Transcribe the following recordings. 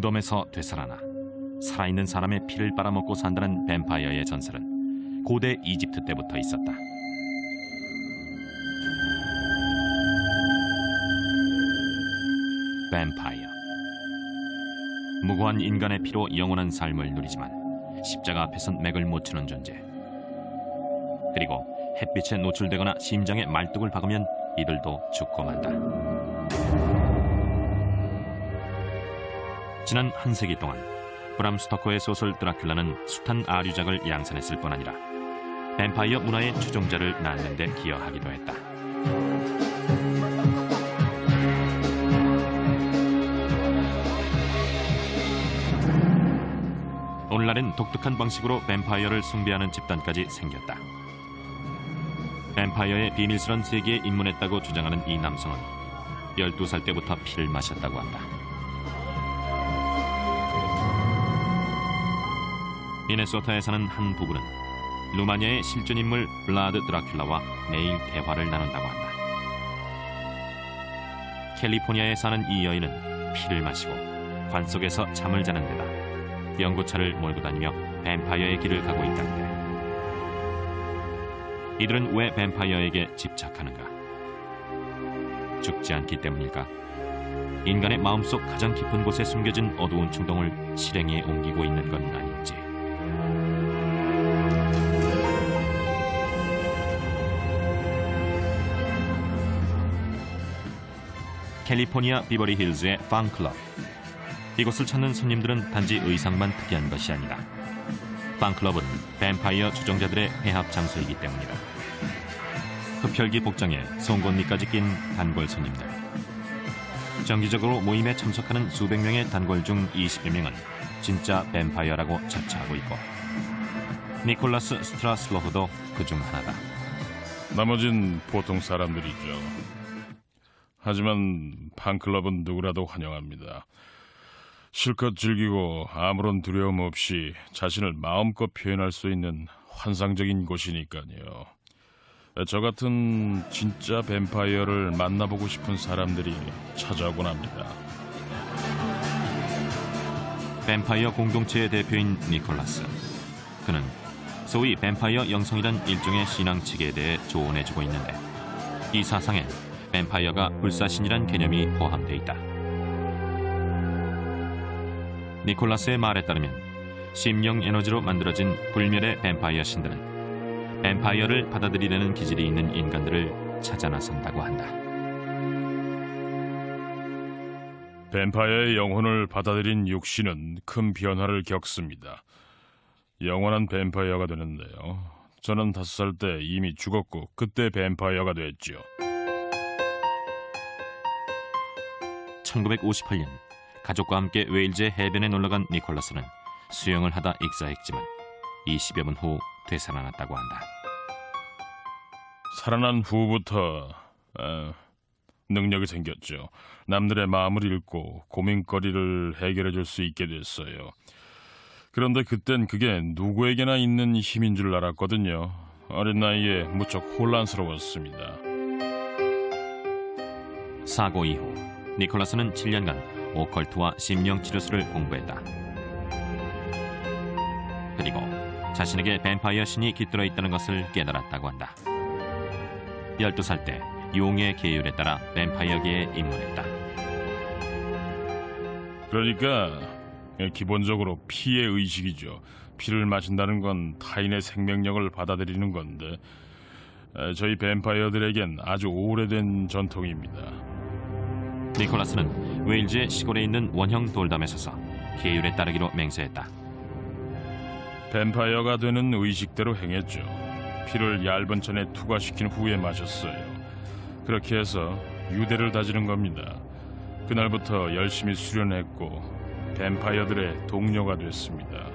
무덤에서 되살아나 살아있는 사람의 피를 빨아먹고 산다는 뱀파이어의 전설은 고대 이집트 때부터 있었다. 뱀파이어. 무고한 인간의 피로 영원한 삶을 누리지만 십자가 앞에선 맥을 못 추는 존재. 그리고 햇빛에 노출되거나 심장에 말뚝을 박으면 이들도 죽고 만다. 지난 한 세기 동안 브람 스토커의 소설 드라큘라는 숱한 아류작을 양산했을 뿐 아니라 뱀파이어 문화의 추종자를 낳는 데 기여하기도 했다. 오늘날엔 독특한 방식으로 뱀파이어를 숭배하는 집단까지 생겼다. 뱀파이어의 비밀스런 세계에 입문했다고 주장하는 이 남성은 12살 때부터 피를 마셨다고 한다. 미네소타에 사는 한 부부는 루마니아의 실존 인물 블라드 드라큘라와 매일 대화를 나눈다고 한다. 캘리포니아에 사는 이 여인은 피를 마시고 관 속에서 잠을 자는 데다 연구차를 몰고 다니며 뱀파이어의 길을 가고 있다는데, 이들은 왜 뱀파이어에게 집착하는가? 죽지 않기 때문일까? 인간의 마음속 가장 깊은 곳에 숨겨진 어두운 충동을 실행에 옮기고 있는 건 아닌지. 캘리포니아 비버리 힐즈의 팡클럽. 이곳을 찾는 손님들은 단지 의상만 특이한 것이 아니다. 팡클럽은 뱀파이어 추종자들의 회합 장소이기 때문이다. 흡혈귀 복장에 송곳니까지 낀 단골 손님들. 정기적으로 모임에 참석하는 수백 명의 단골 중 20여 명은 진짜 뱀파이어라고 자처하고 있고, 니콜라스 스트라슬로흐도 그중 하나다. 나머진 보통 사람들이죠. 하지만 팡클럽은 누구라도 환영합니다. 실컷 즐기고 아무런 두려움 없이 자신을 마음껏 표현할 수 있는 환상적인 곳이니까요. 저 같은 진짜 뱀파이어를 만나보고 싶은 사람들이 찾아오곤 합니다. 뱀파이어 공동체의 대표인 니콜라스. 그는 소위 뱀파이어 영성이란 일종의 신앙 체계에 대해 조언해주고 있는데, 이 사상엔 뱀파이어가 불사신이란 개념이 포함되어 있다. 니콜라스의 말에 따르면 심령 에너지로 만들어진 불멸의 뱀파이어 신들은 뱀파이어를 받아들이려는 기질이 있는 인간들을 찾아 나선다고 한다. 뱀파이어의 영혼을 받아들인 육신은 큰 변화를 겪습니다. 영원한 뱀파이어가 되는데요. 저는 5살 때 이미 죽었고 그때 뱀파이어가 됐죠. 1958년 가족과 함께 웨일즈의 해변에 놀러간 니콜라스는 수영을 하다 익사했지만 20여 분 후 되살아났다고 한다. 살아난 후부터 능력이 생겼죠. 남들의 마음을 읽고 고민거리를 해결해 줄 수 있게 됐어요. 그런데 그땐 그게 누구에게나 있는 힘인 줄 알았거든요. 어린 나이에 무척 혼란스러웠습니다. 사고 이후 니콜라스는 7년간 오컬트와 심령치료술을 공부했다. 그리고 자신에게 뱀파이어 신이 깃들어 있다는 것을 깨달았다고 한다. 12살 때 용의 계율에 따라 뱀파이어계에 입문했다. 그러니까 기본적으로 피의 의식이죠. 피를 마신다는 건 타인의 생명력을 받아들이는 건데, 저희 뱀파이어들에겐 아주 오래된 전통입니다. 니콜라스는 웨일즈의 시골에 있는 원형 돌담에 서서 계율에 따르기로 맹세했다. 뱀파이어가 되는 의식대로 행했죠. 피를 얇은 천에 투과시킨 후에 마셨어요. 그렇게 해서 유대를 다지는 겁니다. 그날부터 열심히 수련했고 뱀파이어들의 동료가 됐습니다.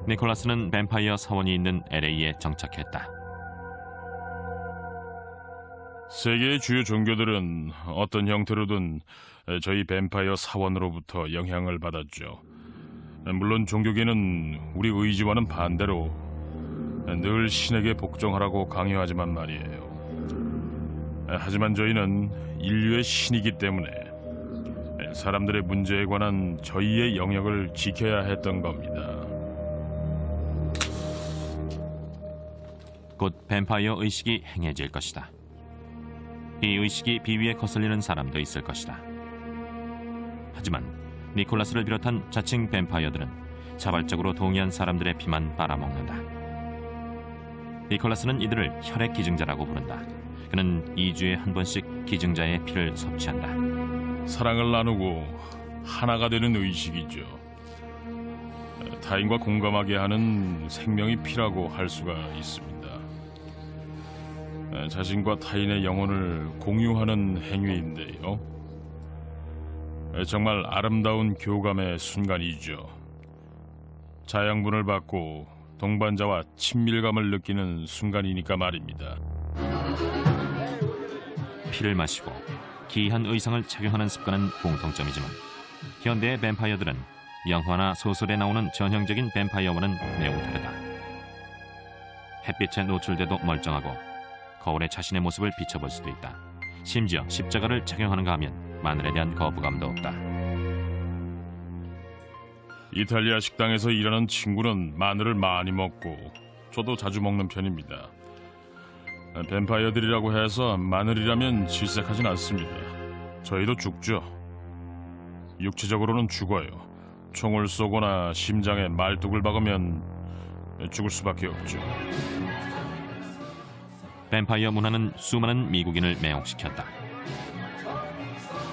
니콜라스는 뱀파이어 사원이 있는 LA에 정착했다. 세계의 주요 종교들은 어떤 형태로든 저희 뱀파이어 사원으로부터 영향을 받았죠. 물론 종교계는 우리 의지와는 반대로 늘 신에게 복종하라고 강요하지만 말이에요. 하지만 저희는 인류의 신이기 때문에 사람들의 문제에 관한 저희의 영역을 지켜야 했던 겁니다. 곧 뱀파이어 의식이 행해질 것이다. 이 의식이 비위에 거슬리는 사람도 있을 것이다. 하지만 니콜라스를 비롯한 자칭 뱀파이어들은 자발적으로 동의한 사람들의 피만 빨아먹는다. 니콜라스는 이들을 혈액 기증자라고 부른다. 그는 2주에 한 번씩 기증자의 피를 섭취한다. 사랑을 나누고 하나가 되는 의식이죠. 타인과 공감하게 하는 생명이 피라고 할 수가 있습니다. 자신과 타인의 영혼을 공유하는 행위인데요. 정말 아름다운 교감의 순간이죠. 자양분을 받고 동반자와 친밀감을 느끼는 순간이니까 말입니다. 피를 마시고 기이한 의상을 착용하는 습관은 공통점이지만 현대의 뱀파이어들은 영화나 소설에 나오는 전형적인 뱀파이어와는 매우 다르다. 햇빛에 노출돼도 멀쩡하고 거울에 자신의 모습을 비춰볼 수도 있다. 심지어 십자가를 착용하는가 하면 마늘에 대한 거부감도 없다. 이탈리아 식당에서 일하는 친구는 마늘을 많이 먹고 저도 자주 먹는 편입니다. 뱀파이어들이라고 해서 마늘이라면 질색하진 않습니다. 저희도 죽죠. 육체적으로는 죽어요. 총을 쏘거나 심장에 말뚝을 박으면 죽을 수밖에 없죠. 뱀파이어 문화는 수많은 미국인을 매혹시켰다.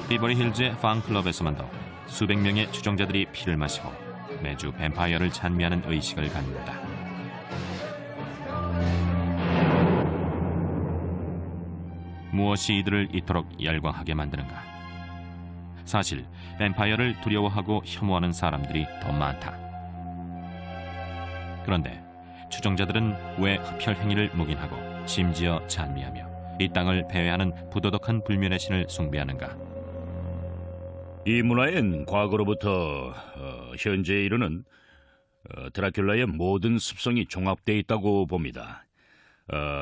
비버리 힐즈의 팡클럽에서만도 수백 명의 추종자들이 피를 마시고 매주 뱀파이어를 찬미하는 의식을 갖는다. 무엇이 이들을 이토록 열광하게 만드는가? 사실 뱀파이어를 두려워하고 혐오하는 사람들이 더 많다. 그런데 추종자들은 왜 흡혈 행위를 묵인하고 심지어 찬미하며 이 땅을 배회하는 부도덕한 불멸의 신을 숭배하는가? 이 문화엔 과거로부터 현재에 이르는 드라큘라의 모든 습성이 종합되어 있다고 봅니다.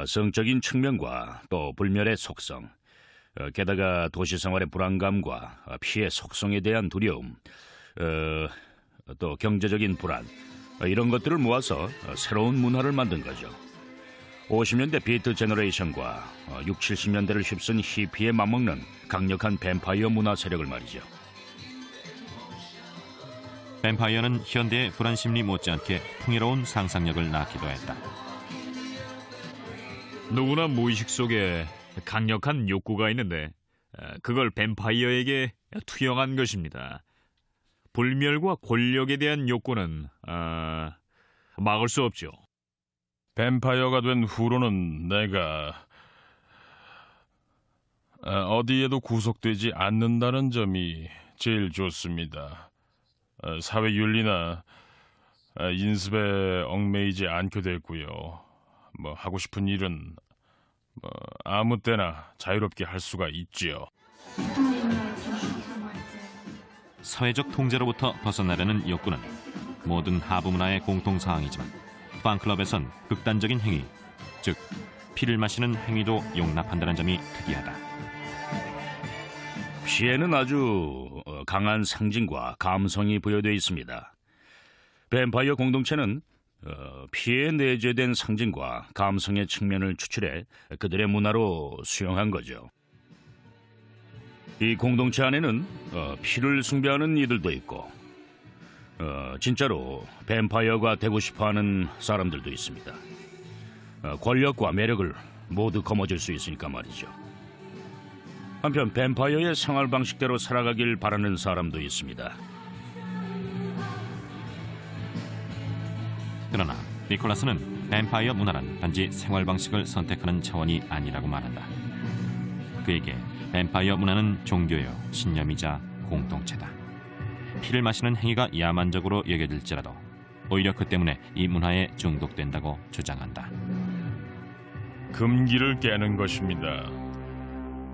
성적인 측면과 또 불멸의 속성, 게다가 도시 생활의 불안감과 피해 속성에 대한 두려움, 또 경제적인 불안, 이런 것들을 모아서 새로운 문화를 만든 거죠. 50년대 비트 제너레이션과 60, 70년대를 휩쓴 히피에 맞먹는 강력한 뱀파이어 문화 세력을 말이죠. 뱀파이어는 현대의 불안 심리 못지않게 풍요로운 상상력을 낳기도 했다. 누구나 무의식 속에 강력한 욕구가 있는데 그걸 뱀파이어에게 투영한 것입니다. 불멸과 권력에 대한 욕구는 막을 수 없죠. 뱀파이어가 된 후로는 내가 어디에도 구속되지 않는다는 점이 제일 좋습니다. 사회윤리나 인습에 얽매이지 않게 됐고요. 하고 싶은 일은 아무 때나 자유롭게 할 수가 있지요. 사회적 통제로부터 벗어나려는 욕구는 모든 하부 문화의 공통사항이지만 팡클럽에선 극단적인 행위, 즉 피를 마시는 행위도 용납한다는 점이 특이하다. 피에는 아주 강한 상징과 감성이 부여되어 있습니다. 뱀파이어 공동체는 피에 내재된 상징과 감성의 측면을 추출해 그들의 문화로 수용한 거죠. 이 공동체 안에는 피를 숭배하는 이들도 있고 진짜로 뱀파이어가 되고 싶어하는 사람들도 있습니다. 권력과 매력을 모두 거머쥘 수 있으니까 말이죠. 한편 뱀파이어의 생활 방식대로 살아가길 바라는 사람도 있습니다. 그러나 니콜라스는 뱀파이어 문화란 단지 생활 방식을 선택하는 차원이 아니라고 말한다. 그에게 뱀파이어 문화는 종교요, 신념이자 공동체다. 피를 마시는 행위가 야만적으로 여겨질지라도 오히려 그 때문에 이 문화에 중독된다고 주장한다. 금기를 깨는 것입니다.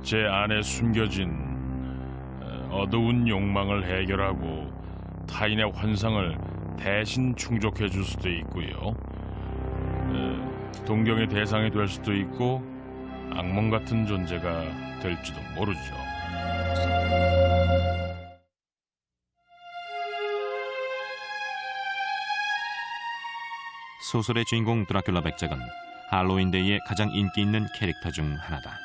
제 안에 숨겨진 어두운 욕망을 해결하고 타인의 환상을 대신 충족해 줄 수도 있고요. 동경의 대상이 될 수도 있고 악몽 같은 존재가 될지도 모르죠. 소설의 주인공 드라큘라 백작은 할로윈데이의 가장 인기 있는 캐릭터 중 하나다.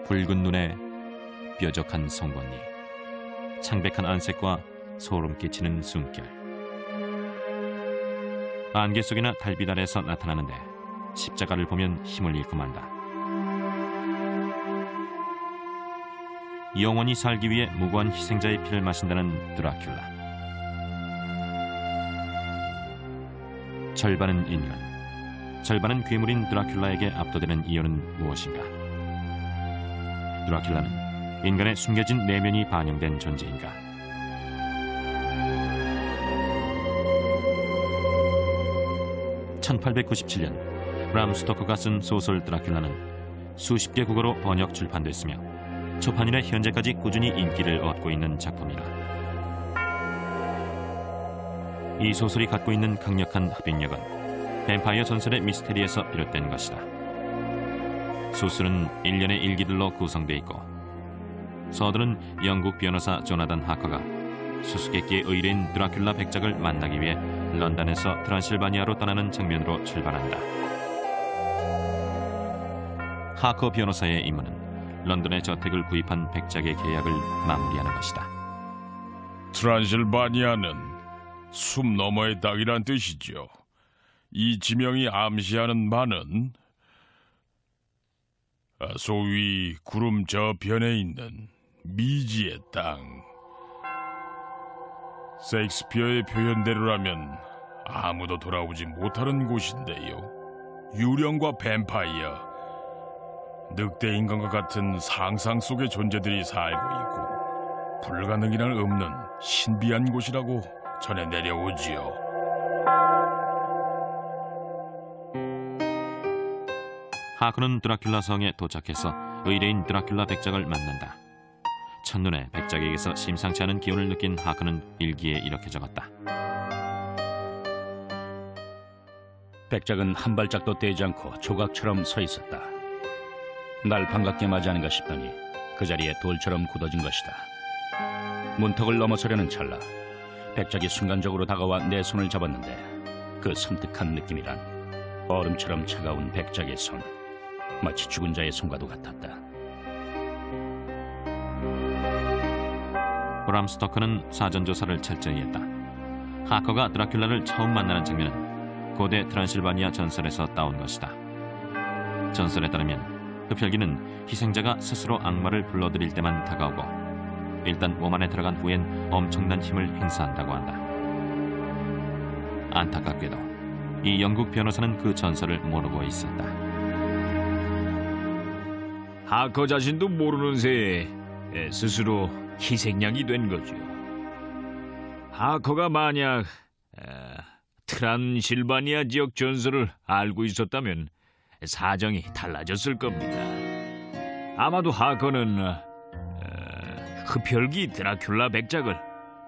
붉은 눈에 뾰족한 송곳니, 창백한 안색과 소름 끼치는 숨결. 안개 속이나 달빛 아래서 나타나는데 십자가를 보면 힘을 잃고 만다. 영원히 살기 위해 무고한 희생자의 피를 마신다는 드라큘라. 절반은 인간, 절반은 괴물인 드라큘라에게 압도되는 이유는 무엇인가? 드라큘라는 인간의 숨겨진 내면이 반영된 존재인가? (1897년) 브람 스토커가 쓴 소설 드라큘라는 수십 개 국어로 번역 출판됐으며 초판 이래 현재까지 꾸준히 인기를 얻고 있는 작품이다. 이 소설이 갖고 있는 강력한 흡입력은 뱀파이어 전설의 미스테리에서 비롯된 것이다. 소설은 일련의 일기들로 구성되어 있고 서들은 영국 변호사 조나단 하커가 수수께끼의 의뢰인 드라큘라 백작을 만나기 위해 런던에서 트란실바니아로 떠나는 장면으로 출발한다. 하커 변호사의 임무는 런던의 저택을 구입한 백작의 계약을 마무리하는 것이다. 트란실바니아는 숲 너머의 땅이란 뜻이죠. 이 지명이 암시하는 바는 소위 구름 저변에 있는 미지의 땅. 셰익스피어의 표현대로라면 아무도 돌아오지 못하는 곳인데요. 유령과 뱀파이어, 늑대 인간과 같은 상상 속의 존재들이 살고 있고 불가능이란 없는 신비한 곳이라고 전해 내려오지요. 하크는 드라큘라 성에 도착해서 의뢰인 드라큘라 백작을 만난다. 첫눈에 백작에게서 심상치 않은 기운을 느낀 하크는 일기에 이렇게 적었다. 백작은 한 발짝도 떼지 않고 조각처럼 서 있었다. 날 반갑게 맞이하는가 싶더니 그 자리에 돌처럼 굳어진 것이다. 문턱을 넘어서려는 찰나 백작이 순간적으로 다가와 내 손을 잡았는데 그 섬뜩한 느낌이란 얼음처럼 차가운 백작의 손, 마치 죽은 자의 손과도 같았다. 브람 스토커는 사전조사를 철저히 했다. 하커가 드라큘라를 처음 만나는 장면은 고대 트란실바니아 전설에서 따온 것이다. 전설에 따르면 흡혈귀는 희생자가 스스로 악마를 불러들일 때만 다가오고 일단 몸 안에 들어간 후엔 엄청난 힘을 행사한다고 한다. 안타깝게도 이 영국 변호사는 그 전설을 모르고 있었다. 하커 자신도 모르는 새에 스스로 희생양이 된 거죠. 하커가 만약 트란실바니아 지역 전설을 알고 있었다면 사정이 달라졌을 겁니다. 아마도 하커는 흡혈귀 드라큘라 백작을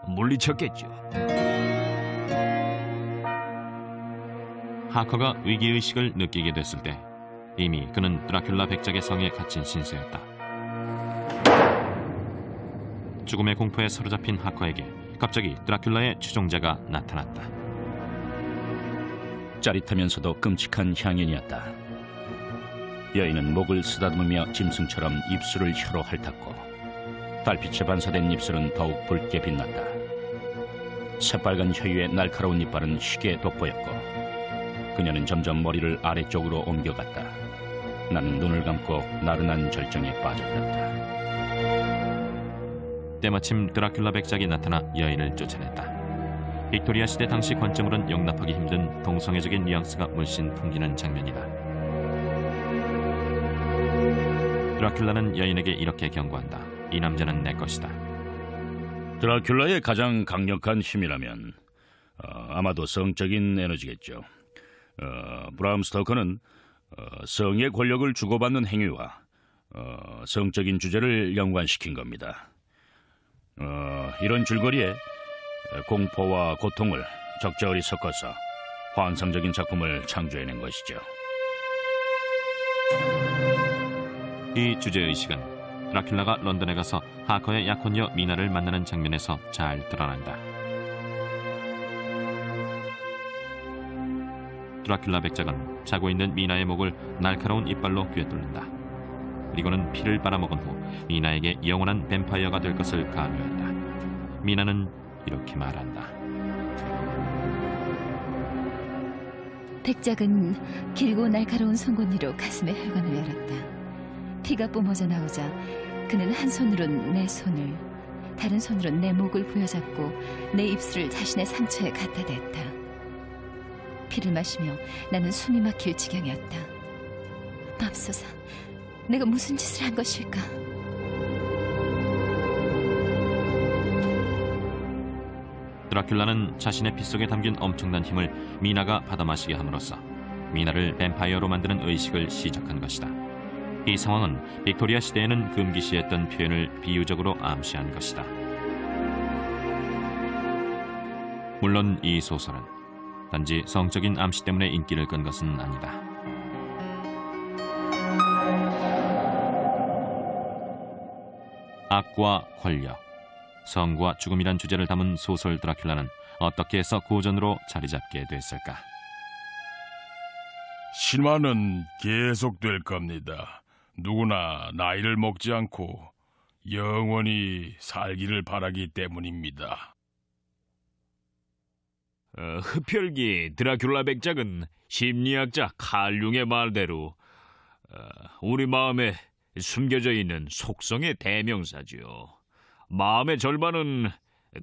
물리쳤겠죠. 하커가 위기의식을 느끼게 됐을 때 이미 그는 드라큘라 백작의 성에 갇힌 신세였다. 죽음의 공포에 사로잡힌 하커에게 갑자기 드라큘라의 추종자가 나타났다. 짜릿하면서도 끔찍한 향연이었다. 여인은 목을 쓰다듬으며 짐승처럼 입술을 혀로 핥았고 달빛에 반사된 입술은 더욱 붉게 빛났다. 새빨간 혀위에 날카로운 이빨은 희게 돋보였고 그녀는 점점 머리를 아래쪽으로 옮겨갔다. 나는 눈을 감고 나른한 절정에 빠져들었다. 때마침 드라큘라 백작이 나타나 여인을 쫓아냈다. 빅토리아 시대 당시 관점으론 용납하기 힘든 동성애적인 뉘앙스가 물씬 풍기는 장면이다. 드라큘라는 여인에게 이렇게 경고한다. 이 남자는 내 것이다. 드라큘라의 가장 강력한 힘이라면 아마도 성적인 에너지겠죠. 브람 스토커는 성의 권력을 주고받는 행위와 성적인 주제를 연관시킨 겁니다. 이런 줄거리에 공포와 고통을 적절히 섞어서 환상적인 작품을 창조해낸 것이죠. 이 주제의식은 드라큘라가 런던에 가서 하커의 약혼녀 미나를 만나는 장면에서 잘 드러난다. 드라큘라 백작은 자고 있는 미나의 목을 날카로운 이빨로 꿰뚫는다. 그리고는 피를 빨아먹은 후 미나에게 영원한 뱀파이어가 될 것을 강요한다. 미나는 이렇게 말한다. 백작은 길고 날카로운 송곳니로 가슴에 혈관을 열었다. 피가 뿜어져 나오자 그는 한 손으론 내 손을, 다른 손으론 내 목을 부여잡고 내 입술을 자신의 상처에 갖다 댔다. 피를 마시며 나는 숨이 막힐 지경이었다. 맙소사, 내가 무슨 짓을 한 것일까? 드라큘라는 자신의 피 속에 담긴 엄청난 힘을 미나가 받아마시게 함으로써 미나를 뱀파이어로 만드는 의식을 시작한 것이다. 이 상황은 빅토리아 시대에는 금기시했던 표현을 비유적으로 암시한 것이다. 물론 이 소설은 단지 성적인 암시 때문에 인기를 끈 것은 아니다. 악과 권력, 성과 죽음이란 주제를 담은 소설 드라큘라는 어떻게 해서 고전으로 자리 잡게 됐을까? 신화는 계속될 겁니다. 누구나 나이를 먹지 않고 영원히 살기를 바라기 때문입니다. 흡혈귀 드라큘라 백작은 심리학자 칼 융의 말대로 우리 마음에 숨겨져 있는 속성의 대명사지요. 마음의 절반은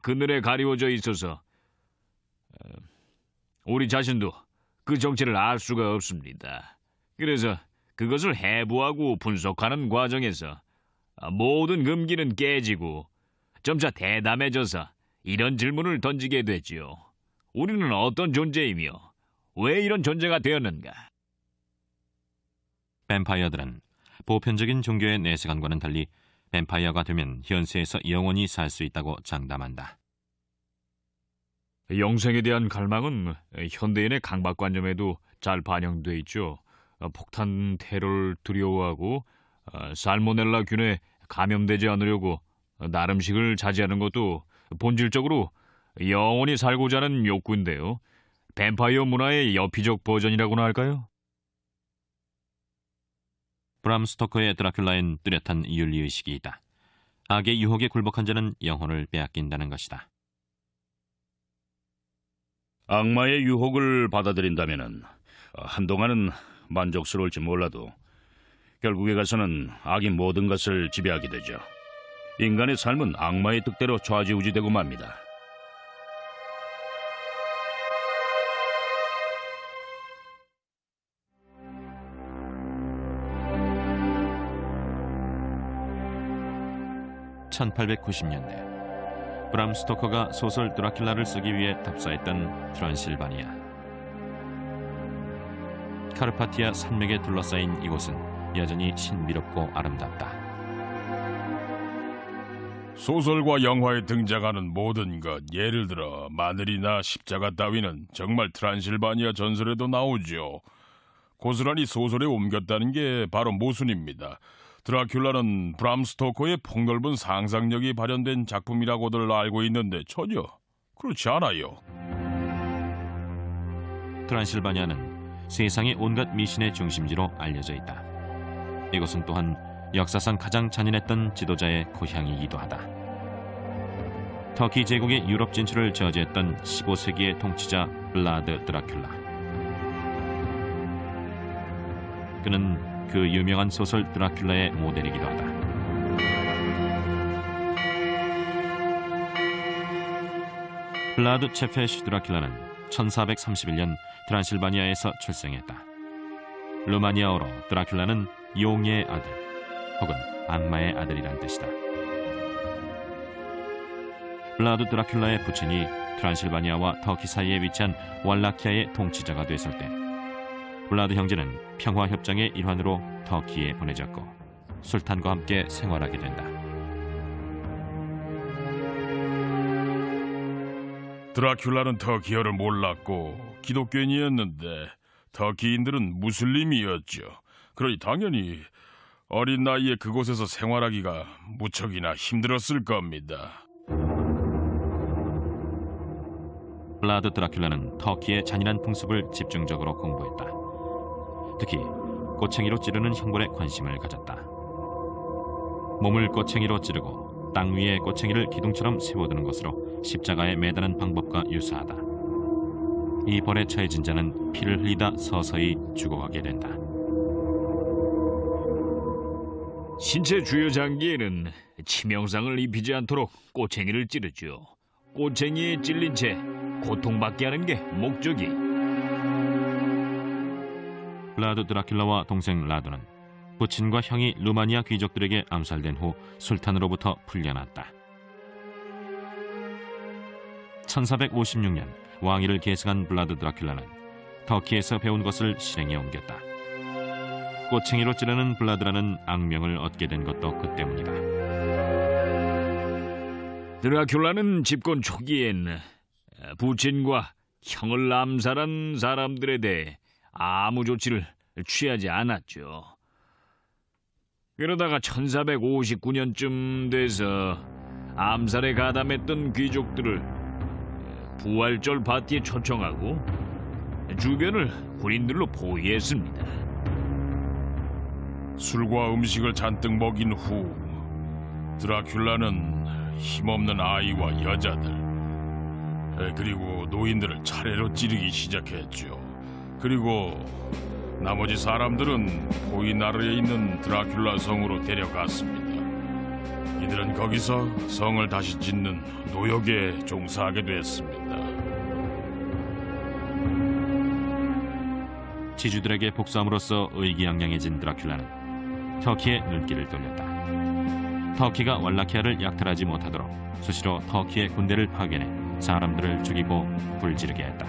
그늘에 가리워져 있어서 우리 자신도 그 정체를 알 수가 없습니다. 그래서 그것을 해부하고 분석하는 과정에서 모든 금기는 깨지고 점차 대담해져서 이런 질문을 던지게 되지요. 우리는 어떤 존재이며 왜 이런 존재가 되었는가? 뱀파이어들은 보편적인 종교의 내세관과는 달리 뱀파이어가 되면 현세에서 영원히 살 수 있다고 장담한다. 영생에 대한 갈망은 현대인의 강박관념에도 잘 반영돼 있죠. 폭탄 테러를 두려워하고 살모넬라 균에 감염되지 않으려고 나름식을 자제하는 것도 본질적으로 영원히 살고자 하는 욕구인데요. 뱀파이어 문화의 여피적 버전이라고나 할까요? 브람 스토커의 드라큘라엔 뚜렷한 윤리의식이 있다. 악의 유혹에 굴복한 자는 영혼을 빼앗긴다는 것이다. 악마의 유혹을 받아들인다면 한동안은 만족스러울지 몰라도 결국에 가서는 악이 모든 것을 지배하게 되죠. 인간의 삶은 악마의 뜻대로 좌지우지되고 맙니다. (1890년대) 브람 스토커가 소설 드라큘라를 쓰기 위해 답사했던 트란실바니아. 카르파티아 산맥에 둘러싸인 이곳은 여전히 신비롭고 아름답다. 소설과 영화에 등장하는 모든 것, 예를 들어 마늘이나 십자가 따위는 정말 트란실바니아 전설에도 나오죠. 고스란히 소설에 옮겼다는 게 바로 모순입니다. 드라큘라는 브람 스토커의 폭넓은 상상력이 발현된 작품이라고들 알고 있는데 전혀 그렇지 않아요. 트란실바니아는 세상의 온갖 미신의 중심지로 알려져 있다. 이곳은 또한 역사상 가장 잔인했던 지도자의 고향이기도 하다. 터키 제국의 유럽 진출을 저지했던 15세기의 통치자 블라드 드라큘라. 그는 그 유명한 소설 드라큘라의 모델이기도 하다. 블라드 체페시 드라큘라는 1431년 트란실바니아에서 출생했다. 루마니아어로 드라큘라는 용의 아들 혹은 악마의 아들이란 뜻이다. 블라드 드라큘라의 부친이 트란실바니아와 터키 사이에 위치한 왈라키아의 통치자가 됐을 때 블라드 형제는 평화협정의 일환으로 터키에 보내졌고 술탄과 함께 생활하게 된다. 드라큘라는 터키어를 몰랐고 기독교인이었는데 터키인들은 무슬림이었죠. 그러니 당연히 어린 나이에 그곳에서 생활하기가 무척이나 힘들었을 겁니다. 블라드 드라큘라는 터키의 잔인한 풍습을 집중적으로 공부했다. 특히 꼬챙이로 찌르는 형벌에 관심을 가졌다. 몸을 꼬챙이로 찌르고 땅 위에 꼬챙이를 기둥처럼 세워두는 것으로 십자가에 매다는 방법과 유사하다. 이 벌에 처해진 자는 피를 흘리다 서서히 죽어가게 된다. 신체 주요 장기에는 치명상을 입히지 않도록 꼬챙이를 찌르죠. 꼬챙이에 찔린 채 고통받게 하는 게 목적이. 블라드 드라큘라와 동생 라두는 부친과 형이 루마니아 귀족들에게 암살된 후 술탄으로부터 풀려났다. 1456년 왕위를 계승한 블라드 드라큘라는 터키에서 배운 것을 실행에 옮겼다. 꼬챙이로 찌르는 블라드라는 악명을 얻게 된 것도 그 때문이다. 드라큘라는 집권 초기엔 부친과 형을 암살한 사람들에 대해 아무 조치를 취하지 않았죠. 그러다가 1459년쯤 돼서 암살에 가담했던 귀족들을 부활절 파티에 초청하고 주변을 군인들로 포위했습니다. 술과 음식을 잔뜩 먹인 후 드라큘라는 힘없는 아이와 여자들 그리고 노인들을 차례로 찌르기 시작했죠. 그리고 나머지 사람들은 보이나르에 있는 드라큘라 성으로 데려갔습니다. 이들은 거기서 성을 다시 짓는 노역에 종사하게 됐습니다. 지주들에게 복수함으로써 의기양양해진 드라큘라는 터키에 눈길을 돌렸다. 터키가 왈라키아를 약탈하지 못하도록 수시로 터키의 군대를 파견해 사람들을 죽이고 불지르게 했다.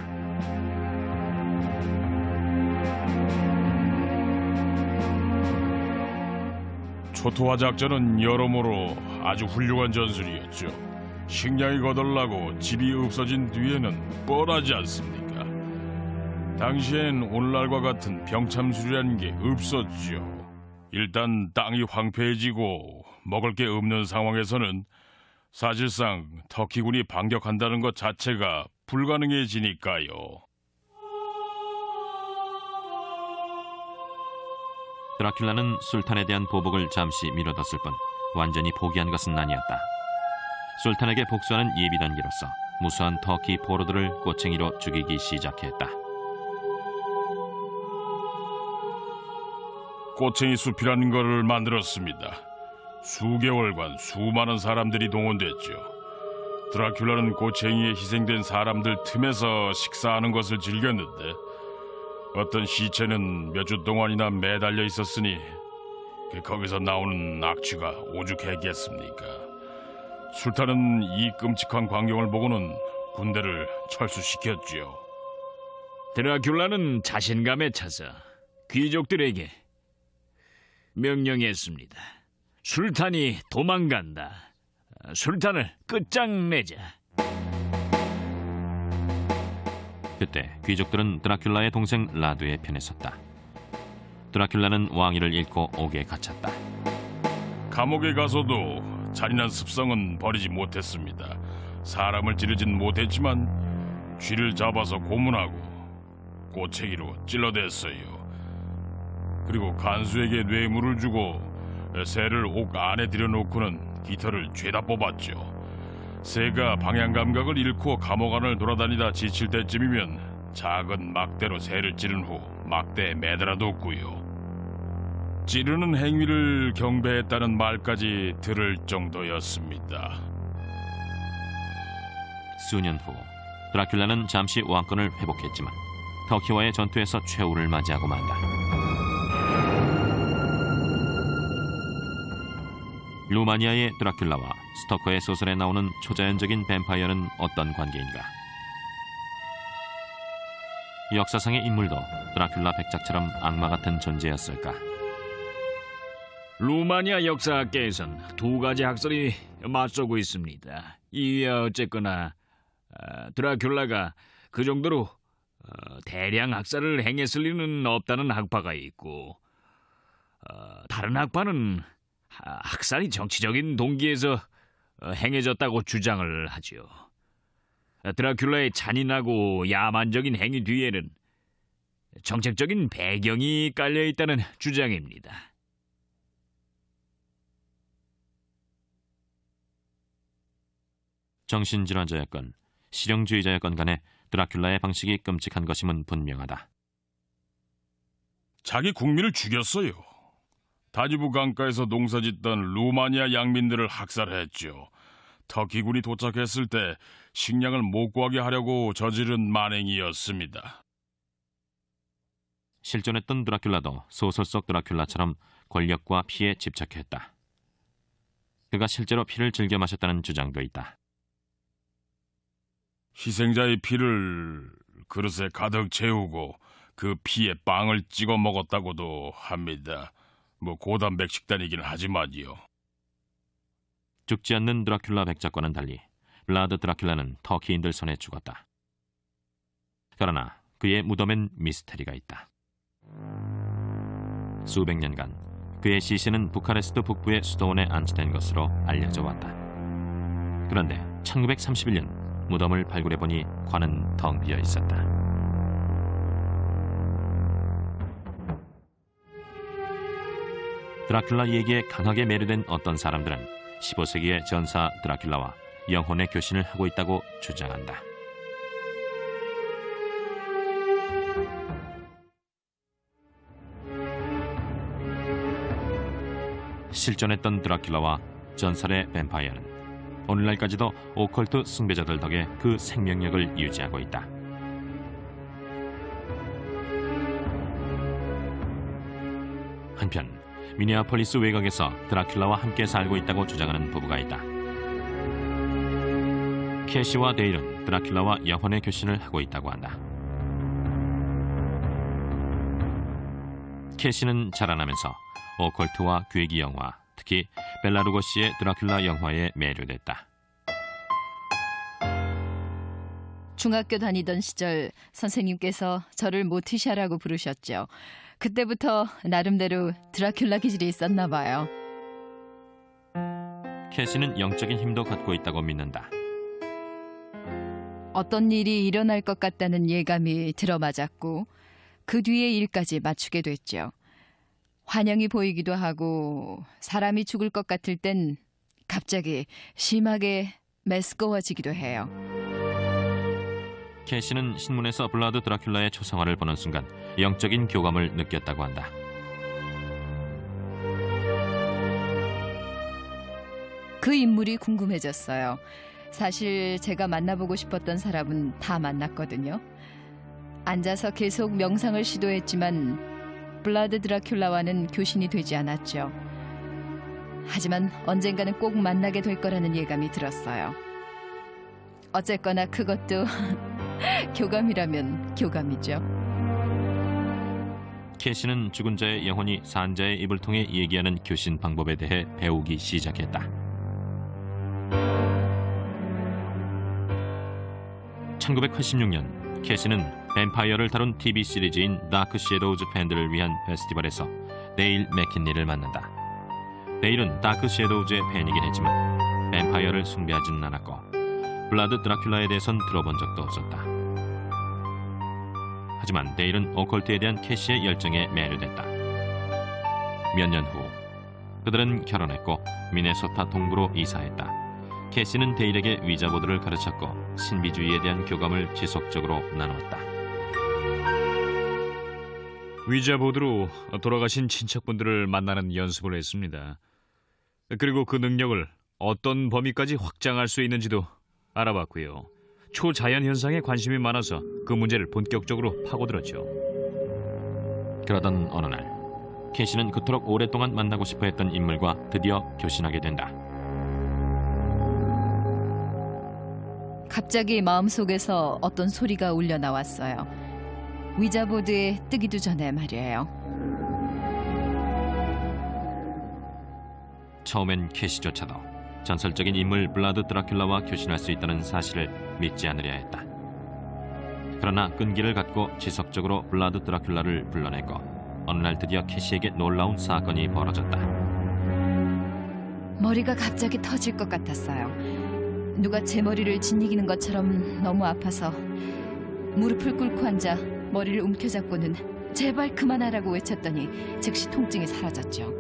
초토화 작전은 여러모로 아주 훌륭한 전술이었죠. 식량이 거덜나고 집이 없어진 뒤에는 뻔하지 않습니까? 당시엔 오늘날과 같은 병참술이라는 게 없었죠. 일단 땅이 황폐해지고 먹을 게 없는 상황에서는 사실상 터키군이 반격한다는 것 자체가 불가능해지니까요. 드라큘라는 술탄에 대한 보복을 잠시 미뤄뒀을 뿐 완전히 포기한 것은 아니었다. 술탄에게 복수하는 예비 단계로서 무수한 터키 포로들을 꼬챙이로 죽이기 시작했다. 꼬챙이 숲이라는 것을 만들었습니다. 수개월간 수많은 사람들이 동원됐죠. 드라큘라는 꼬챙이에 희생된 사람들 틈에서 식사하는 것을 즐겼는데 어떤 시체는 몇 주 동안이나 매달려 있었으니 거기서 나오는 악취가 오죽했겠습니까? 술탄은 이 끔찍한 광경을 보고는 군대를 철수시켰지요. 드라큘라는 자신감에 차서 귀족들에게 명령했습니다. 술탄이 도망간다. 술탄을 끝장내자. 그때 귀족들은 드라큘라의 동생 라두의 편에 섰다. 드라큘라는 왕위를 잃고 옥에 갇혔다. 감옥에 가서도 잔인한 습성은 버리지 못했습니다. 사람을 찌르진 못했지만 쥐를 잡아서 고문하고 꼬챙이로 찔러댔어요. 그리고 간수에게 뇌물을 주고 새를 옥 안에 들여놓고는 깃털을 죄다 뽑았죠. 새가 방향 감각을 잃고 감옥 안을 돌아다니다 지칠 때쯤이면 작은 막대로 새를 찌른 후 막대에 매달아뒀고요. 찌르는 행위를 경배했다는 말까지 들을 정도였습니다. 수년 후 드라큘라는 잠시 왕권을 회복했지만 터키와의 전투에서 최후를 맞이하고 만다. 루마니아의 드라큘라와 스토커의 소설에 나오는 초자연적인 뱀파이어는 어떤 관계인가? 역사상의 인물도 드라큘라 백작처럼 악마 같은 존재였을까? 루마니아 역사학계에선 두 가지 학설이 맞서고 있습니다. 이에 어쨌거나 드라큘라가 그 정도로 대량 학살을 행했을 리는 없다는 학파가 있고, 다른 학파는 학살이 정치적인 동기에서 행해졌다고 주장을 하지요. 드라큘라의 잔인하고 야만적인 행위 뒤에는 정책적인 배경이 깔려 있다는 주장입니다. 정신질환자였건 실용주의자였건 간에 드라큘라의 방식이 끔찍한 것임은 분명하다. 자기 국민을 죽였어요. 다니부 강가에서 농사짓던 루마니아 양민들을 학살했죠. 터키군이 도착했을 때 식량을 못 구하게 하려고 저지른 만행이었습니다. 실존했던 드라큘라도 소설 속 드라큘라처럼 권력과 피에 집착했다. 그가 실제로 피를 즐겨 마셨다는 주장도 있다. 희생자의 피를 그릇에 가득 채우고 그 피에 빵을 찍어 먹었다고도 합니다. 고단백 식단이긴 하지만요. 죽지 않는 드라큘라 백작과는 달리 블라드 드라큘라는 터키인들 손에 죽었다. 그러나 그의 무덤엔 미스테리가 있다. 수백 년간 그의 시신은 부카레스트 북부의 수도원에 안치된 것으로 알려져 왔다. 그런데 1931년 무덤을 발굴해보니 관은 텅 비어 있었다. 드라큘라 얘기에 강하게 매료된 어떤 사람들은 15세기의 전사 드라큘라와 영혼의 교신을 하고 있다고 주장한다. 실존했던 드라큘라와 전설의 뱀파이어는 오늘날까지도 오컬트 숭배자들 덕에 그 생명력을 유지하고 있다. 한편 미네아폴리스 외곽에서 드라큘라와 함께 살고 있다고 주장하는 부부가 있다. 캐시와 데일은 드라큘라와 영혼의 교신을 하고 있다고 한다. 캐시는 자라나면서 오컬트와 괴기 영화, 특히 벨라 루고시의 드라큘라 영화에 매료됐다. 중학교 다니던 시절 선생님께서 저를 모티샤라고 부르셨죠. 그때부터 나름대로 드라큘라 기질이 있었나 봐요. 캐시는 영적인 힘도 갖고 있다고 믿는다. 어떤 일이 일어날 것 같다는 예감이 들어맞았고 그 뒤의 일까지 맞추게 됐죠. 환영이 보이기도 하고 사람이 죽을 것 같을 땐 갑자기 심하게 메스꺼워지기도 해요. 캐시는 신문에서 블라드 드라큘라의 초상화를 보는 순간 영적인 교감을 느꼈다고 한다. 그 인물이 궁금해졌어요. 사실 제가 만나보고 싶었던 사람은 다 만났거든요. 앉아서 계속 명상을 시도했지만 블라드 드라큘라와는 교신이 되지 않았죠. 하지만 언젠가는 꼭 만나게 될 거라는 예감이 들었어요. 어쨌거나 그것도 교감이라면 교감이죠. 캐시는 죽은 자의 영혼이 산 자의 입을 통해 얘기하는 교신 방법에 대해 배우기 시작했다. 1986년 캐시는 뱀파이어를 다룬 TV 시리즈인 다크 섀도우즈 팬들을 위한 페스티벌에서 데일 맥킨리를 만난다. 데일은 다크 섀도우즈의 팬이긴 했지만 뱀파이어를 숭배하지는 않았고 블라드 드라큘라에 대해선 들어본 적도 없었다. 하지만 데일은 오컬트에 대한 캐시의 열정에 매료됐다. 몇 년 후 그들은 결혼했고 미네소타 동부로 이사했다. 캐시는 데일에게 위자보드를 가르쳤고 신비주의에 대한 교감을 지속적으로 나누었다. 위자보드로 돌아가신 친척분들을 만나는 연습을 했습니다. 그리고 그 능력을 어떤 범위까지 확장할 수 있는지도 알아봤고요. 초자연 현상에 관심이 많아서 그 문제를 본격적으로 파고들었죠. 그러던 어느 날 캐시는 그토록 오랫동안 만나고 싶어 했던 인물과 드디어 교신하게 된다. 갑자기 마음속에서 어떤 소리가 울려 나왔어요. 위자보드에 뜨기도 전에 말이에요. 처음엔 캐시조차도 전설적인 인물 블라드 드라큘라와 교신할 수 있다는 사실을 믿지 않으려 했다. 그러나 끈기를 갖고 지속적으로 블라드 드라큘라를 불러냈고 어느 날 드디어 캐시에게 놀라운 사건이 벌어졌다. 머리가 갑자기 터질 것 같았어요. 누가 제 머리를 짓이기는 것처럼 너무 아파서 무릎을 꿇고 앉아 머리를 움켜잡고는 제발 그만하라고 외쳤더니 즉시 통증이 사라졌죠.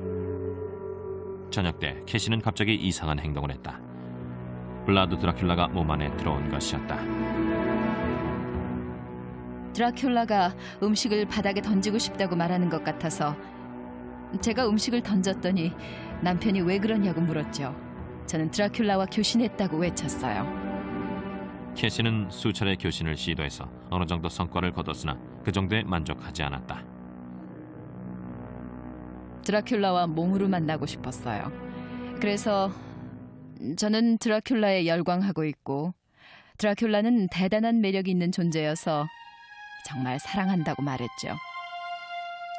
저녁 때 캐시는 갑자기 이상한 행동을 했다. 블라드 드라큘라가 몸 안에 들어온 것이었다. 드라큘라가 음식을 바닥에 던지고 싶다고 말하는 것 같아서 제가 음식을 던졌더니 남편이 왜 그러냐고 물었죠. 저는 드라큘라와 교신했다고 외쳤어요. 캐시는 수차례 교신을 시도해서 어느 정도 성과를 거뒀으나 그 정도에 만족하지 않았다. 드라큘라와 몸으로 만나고 싶었어요. 그래서 저는 드라큘라에 열광하고 있고 드라큘라는 대단한 매력이 있는 존재여서 정말 사랑한다고 말했죠.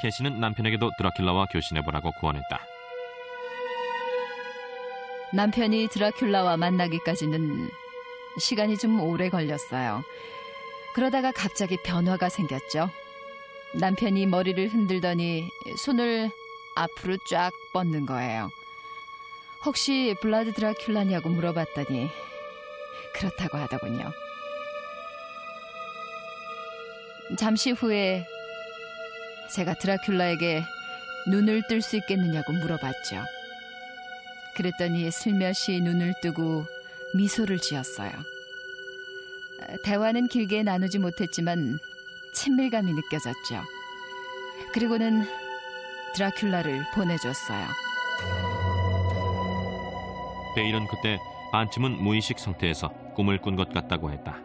캐시는 남편에게도 드라큘라와 교신해보라고 구원했다. 남편이 드라큘라와 만나기까지는 시간이 좀 오래 걸렸어요. 그러다가 갑자기 변화가 생겼죠. 남편이 머리를 흔들더니 손을 앞으로 쫙 뻗는 거예요. 혹시 블라드 드라큘라냐고 물어봤더니 그렇다고 하더군요. 잠시 후에 제가 드라큘라에게 눈을 뜰 수 있겠느냐고 물어봤죠. 그랬더니 슬며시 눈을 뜨고 미소를 지었어요. 대화는 길게 나누지 못했지만 친밀감이 느껴졌죠. 그리고는 드라큘라를 보내줬어요. 데일은 그때 반쯤은 무의식 상태에서 꿈을 꾼 것 같다고 했다.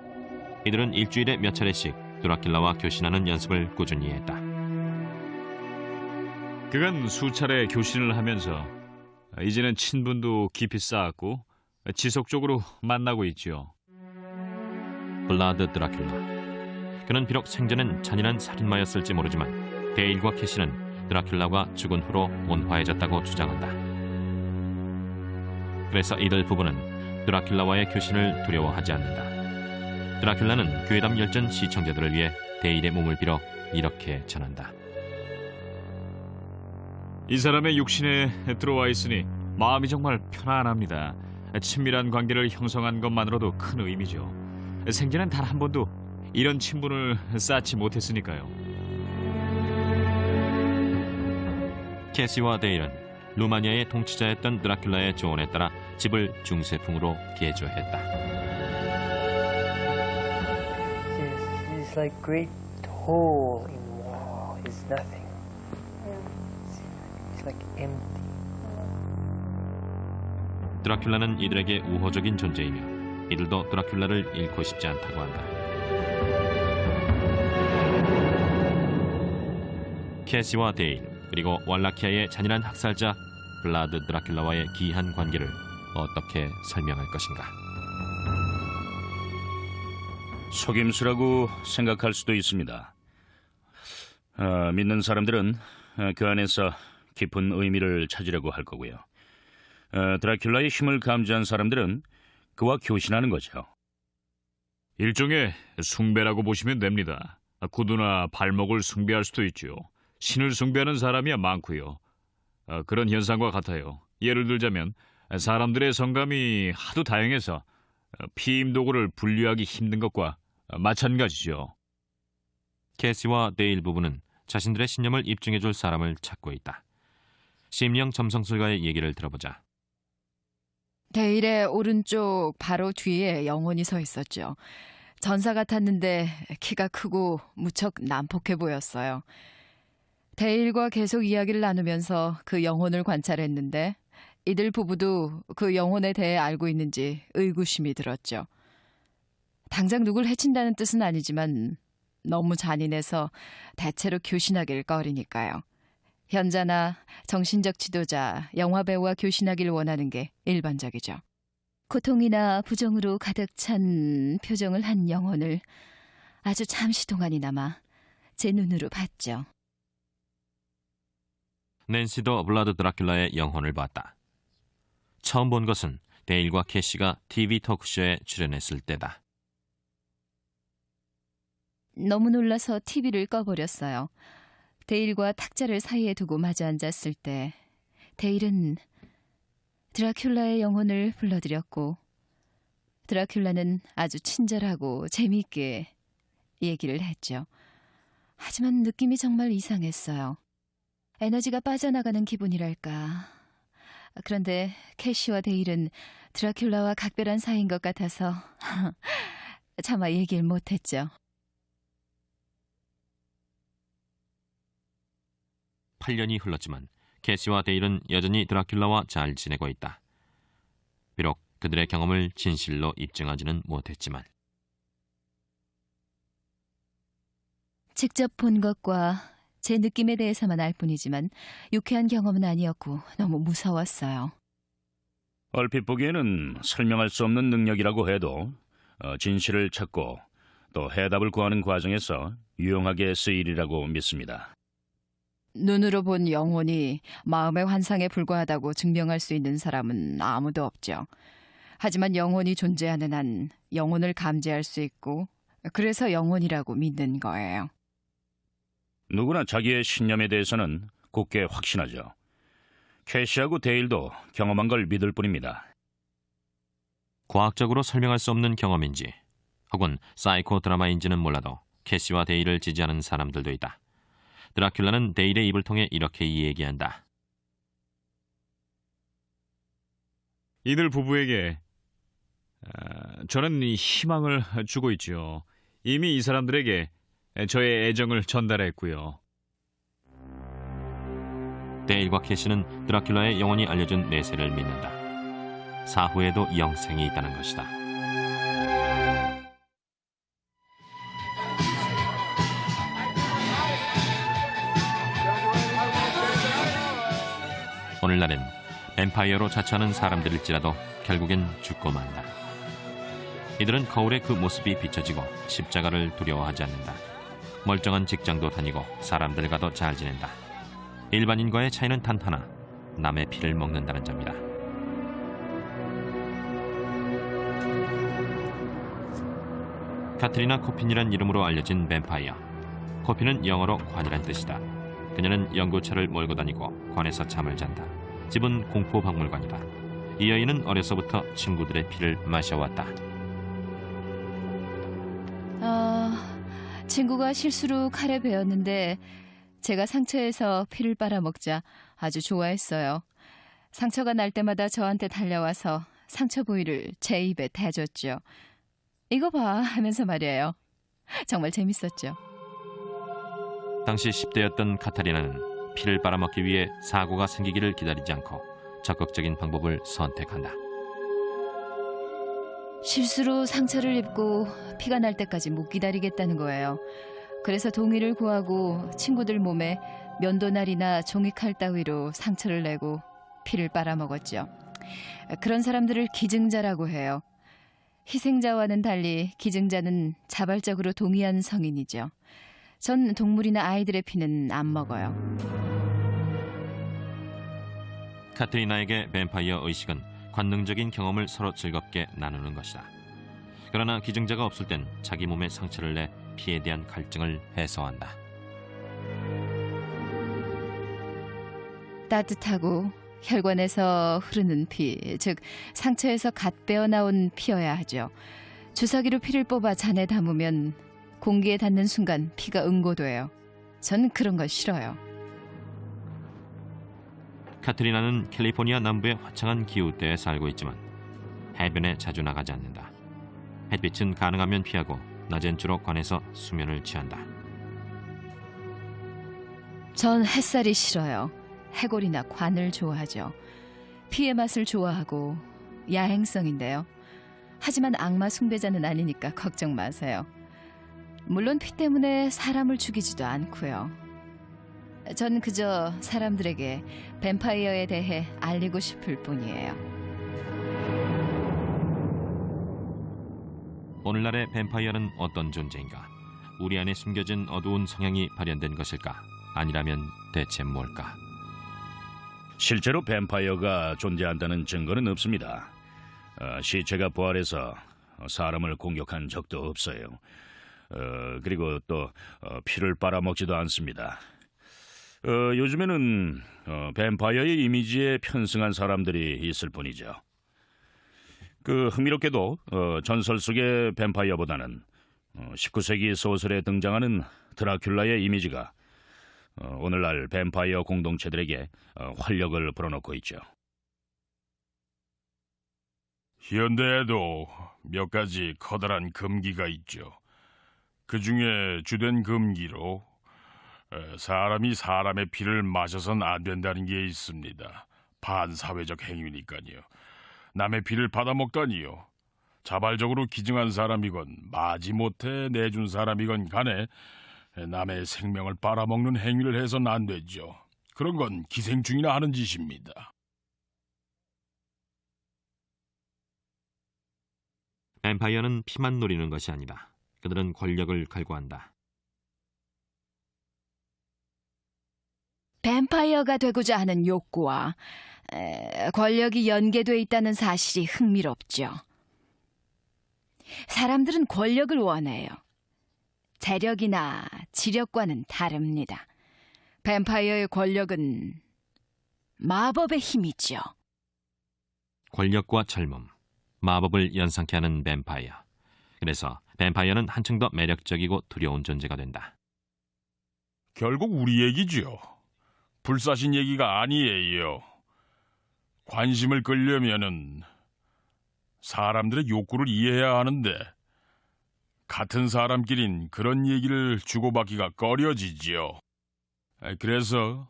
이들은 일주일에 몇 차례씩 드라큘라와 교신하는 연습을 꾸준히 했다. 그간 수차례 교신을 하면서 이제는 친분도 깊이 쌓았고 지속적으로 만나고 있죠. 블라드 드라큘라. 그는 비록 생전엔 잔인한 살인마였을지 모르지만 데일과 캐시는 드라큘라가 죽은 후로 온화해졌다고 주장한다. 그래서 이들 부부는 드라큘라와의 교신을 두려워하지 않는다. 드라큘라는 괴담 열전 시청자들을 위해 데일의 몸을 빌어 이렇게 전한다. 이 사람의 육신에 들어와 있으니 마음이 정말 편안합니다. 친밀한 관계를 형성한 것만으로도 큰 의미죠. 생전엔 단 한 번도 이런 친분을 쌓지 못했으니까요. 캐시와 데일은 루마니아의 통치자였던 드라큘라의 조언에 따라 집을 중세풍으로 개조했다. It's like great hole in wall. It's nothing. It's like empty. 드라큘라는 이들에게 우호적인 존재이며 이들도 드라큘라를 잃고 싶지 않다고 한다. 캐시와 데일 그리고 왈라키아의 잔인한 학살자 블라드 드라큘라와의 기이한 관계를 어떻게 설명할 것인가? 속임수라고 생각할 수도 있습니다. 믿는 사람들은 그 안에서 깊은 의미를 찾으려고 할 거고요. 드라큘라의 힘을 감지한 사람들은 그와 교신하는 거죠. 일종의 숭배라고 보시면 됩니다. 구두나 발목을 숭배할 수도 있죠. 신을 숭배하는 사람이야 많고요. 그런 현상과 같아요. 예를 들자면 사람들의 성감이 하도 다양해서 피임 도구를 분류하기 힘든 것과 마찬가지죠. 캐시와 데일 부부는 자신들의 신념을 입증해줄 사람을 찾고 있다. 심령 점성술가의 얘기를 들어보자. 데일의 오른쪽 바로 뒤에 영혼이 서 있었죠. 전사 같았는데 키가 크고 무척 난폭해 보였어요. 데일과 계속 이야기를 나누면서 그 영혼을 관찰했는데 이들 부부도 그 영혼에 대해 알고 있는지 의구심이 들었죠. 당장 누굴 해친다는 뜻은 아니지만 너무 잔인해서 대체로 교신하길 꺼리니까요. 현자나 정신적 지도자, 영화배우와 교신하길 원하는 게 일반적이죠. 고통이나 부정으로 가득 찬 표정을 한 영혼을 아주 잠시 동안이나마 제 눈으로 봤죠. 낸시도 블라드 드라큘라의 영혼을 봤다. 처음 본 것은 데일과 캐시가 TV 토크쇼에 출연했을 때다. 너무 놀라서 TV를 꺼버렸어요. 데일과 탁자를 사이에 두고 마주 앉았을 때 데일은 드라큘라의 영혼을 불러들였고 드라큘라는 아주 친절하고 재미있게 얘기를 했죠. 하지만 느낌이 정말 이상했어요. 에너지가 빠져나가는 기분이랄까. 그런데 캐시와 데일은 드라큘라와 각별한 사이인 것 같아서 차마 얘기를 못했죠. 8년이 흘렀지만 캐시와 데일은 여전히 드라큘라와 잘 지내고 있다. 비록 그들의 경험을 진실로 입증하지는 못했지만 직접 본 것과 제 느낌에 대해서만 알 뿐이지만 유쾌한 경험은 아니었고 너무 무서웠어요. 얼핏 보기에는 설명할 수 없는 능력이라고 해도 진실을 찾고 또 해답을 구하는 과정에서 유용하게 쓰이리라고 믿습니다. 눈으로 본 영혼이 마음의 환상에 불과하다고 증명할 수 있는 사람은 아무도 없죠. 하지만 영혼이 존재하는 한 영혼을 감지할 수 있고 그래서 영혼이라고 믿는 거예요. 누구나 자기의 신념에 대해서는 굳게 확신하죠. 캐시하고 데일도 경험한 걸 믿을 뿐입니다. 과학적으로 설명할 수 없는 경험인지 혹은 사이코 드라마인지는 몰라도 캐시와 데일을 지지하는 사람들도 있다. 드라큘라는 데일의 입을 통해 이렇게 이야기한다. 이들 부부에게 저는 이 희망을 주고 있죠. 이미 이 사람들에게 저의 애정을 전달했고요. 데일과 캐시는 드라큘라의 영혼이 알려준 내세를 믿는다. 사후에도 영생이 있다는 것이다. 오늘날엔 뱀파이어로 자처하는 사람들일지라도 결국엔 죽고 만다. 이들은 거울에 그 모습이 비춰지고 십자가를 두려워하지 않는다. 멀쩡한 직장도 다니고 사람들과도 잘 지낸다. 일반인과의 차이는 단 하나, 남의 피를 먹는다는 점이다. 카트리나 코핀이란 이름으로 알려진 뱀파이어. 코핀은 영어로 관이란 뜻이다. 그녀는 연구차를 몰고 다니고 관에서 잠을 잔다. 집은 공포박물관이다. 이 여인은 어려서부터 친구들의 피를 마셔왔다. 친구가 실수로 칼에 베었는데 제가 상처에서 피를 빨아먹자 아주 좋아했어요. 상처가 날 때마다 저한테 달려와서 상처 부위를 제 입에 대줬죠. 이거 봐 하면서 말이에요. 정말 재밌었죠. 당시 10대였던 카타리나는 피를 빨아먹기 위해 사고가 생기기를 기다리지 않고 적극적인 방법을 선택한다. 실수로 상처를 입고 피가 날 때까지 못 기다리겠다는 거예요. 그래서 동의를 구하고 친구들 몸에 면도날이나 종이칼 따위로 상처를 내고 피를 빨아먹었죠. 그런 사람들을 기증자라고 해요. 희생자와는 달리 기증자는 자발적으로 동의한 성인이죠. 전 동물이나 아이들의 피는 안 먹어요. 카트리나에게 뱀파이어 의식은 관능적인 경험을 서로 즐겁게 나누는 것이다. 그러나 기증자가 없을 땐 자기 몸에 상처를 내 피에 대한 갈증을 해소한다. 따뜻하고 혈관에서 흐르는 피, 즉 상처에서 갓 빼어나온 피여야 하죠. 주사기로 피를 뽑아 잔에 담으면 공기에 닿는 순간 피가 응고돼요. 전 그런 거 싫어요. 카트리나는 캘리포니아 남부의 화창한 기후대에 살고 있지만 해변에 자주 나가지 않는다. 햇빛은 가능하면 피하고 낮엔 주로 관에서 수면을 취한다. 전 햇살이 싫어요. 해골이나 관을 좋아하죠. 피의 맛을 좋아하고 야행성인데요. 하지만 악마 숭배자는 아니니까 걱정 마세요. 물론 피 때문에 사람을 죽이지도 않고요. 전 그저 사람들에게 뱀파이어에 대해 알리고 싶을 뿐이에요. 오늘날의 뱀파이어는 어떤 존재인가? 우리 안에 숨겨진 어두운 성향이 발현된 것일까? 아니라면 대체 뭘까? 실제로 뱀파이어가 존재한다는 증거는 없습니다. 시체가 부활해서 사람을 공격한 적도 없어요. 그리고 또 피를 빨아먹지도 않습니다. 요즘에는 뱀파이어의 이미지에 편승한 사람들이 있을 뿐이죠. 흥미롭게도 전설 속의 뱀파이어보다는 19세기 소설에 등장하는 드라큘라의 이미지가 오늘날 뱀파이어 공동체들에게 활력을 불어넣고 있죠. 현대에도 몇 가지 커다란 금기가 있죠. 그 중에 주된 금기로 사람이 사람의 피를 마셔선 안 된다는 게 있습니다. 반사회적 행위니까요. 남의 피를 받아먹다니요. 자발적으로 기증한 사람이건 마지못해 내준 사람이건 간에 남의 생명을 빨아먹는 행위를 해서는 안 되죠. 그런 건 기생충이나 하는 짓입니다. 뱀파이어는 피만 노리는 것이 아니다. 그들은 권력을 갈구한다. 뱀파이어가 되고자 하는 욕구와 권력이 연계돼 있다는 사실이 흥미롭죠. 사람들은 권력을 원해요. 재력이나 지력과는 다릅니다. 뱀파이어의 권력은 마법의 힘이죠. 권력과 젊음, 마법을 연상케 하는 뱀파이어. 그래서 뱀파이어는 한층 더 매력적이고 두려운 존재가 된다. 결국 우리 얘기죠. 불사신 얘기가 아니에요. 관심을 끌려면은 사람들의 욕구를 이해해야 하는데 같은 사람끼린 그런 얘기를 주고받기가 꺼려지지요. 그래서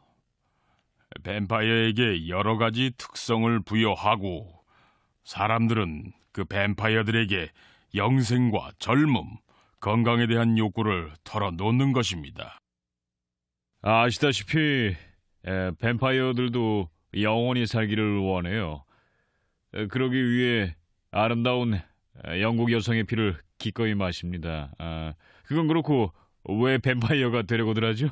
뱀파이어에게 여러 가지 특성을 부여하고 사람들은 그 뱀파이어들에게 영생과 젊음, 건강에 대한 욕구를 털어놓는 것입니다. 아시다시피 뱀파이어들도 영원히 살기를 원해요. 그러기 위해 아름다운 영국 여성의 피를 기꺼이 마십니다. 그건 그렇고 왜 뱀파이어가 되려고들 하죠?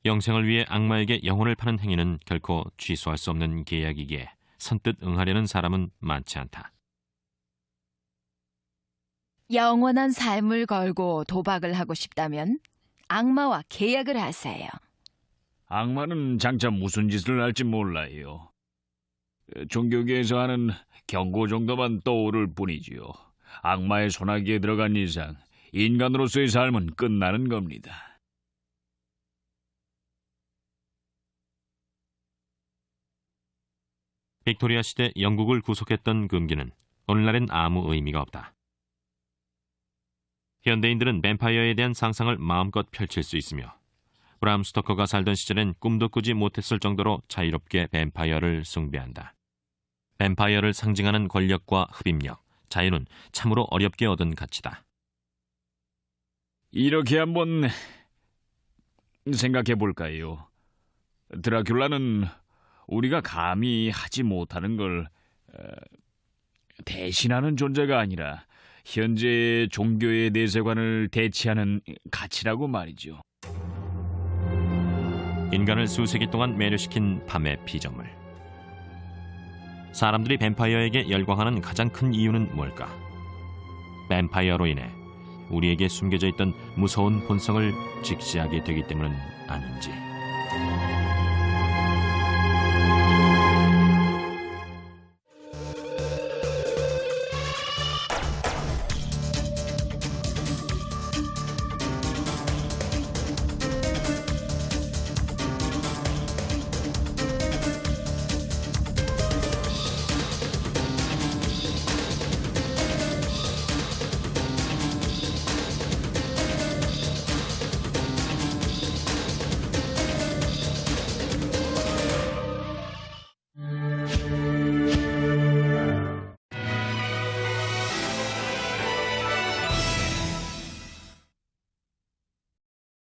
영생을 위해 악마에게 영혼을 파는 행위는 결코 취소할 수 없는 계약이기에 선뜻 응하려는 사람은 많지 않다. 영원한 삶을 걸고 도박을 하고 싶다면 악마와 계약을 하세요. 악마는 장차 무슨 짓을 할지 몰라요. 종교계에서 하는 경고 정도만 떠오를 뿐이지요. 악마의 손아귀에 들어간 이상 인간으로서의 삶은 끝나는 겁니다. 빅토리아 시대 영국을 구속했던 금기는 오늘날엔 아무 의미가 없다. 현대인들은 뱀파이어에 대한 상상을 마음껏 펼칠 수 있으며 브람 스토커가 살던 시절엔 꿈도 꾸지 못했을 정도로 자유롭게 뱀파이어를 숭배한다. 뱀파이어를 상징하는 권력과 흡입력, 자유는 참으로 어렵게 얻은 가치다. 이렇게 한번 생각해 볼까요? 드라큘라는 우리가 감히 하지 못하는 걸 대신하는 존재가 아니라 현재의 종교의 내세관을 대체하는 가치라고 말이죠. 인간을 수세기 동안 매료시킨 밤의 피조물. 사람들이 뱀파이어에게 열광하는 가장 큰 이유는 뭘까? 뱀파이어로 인해 우리에게 숨겨져 있던 무서운 본성을 직시하게 되기 때문은 아닌지.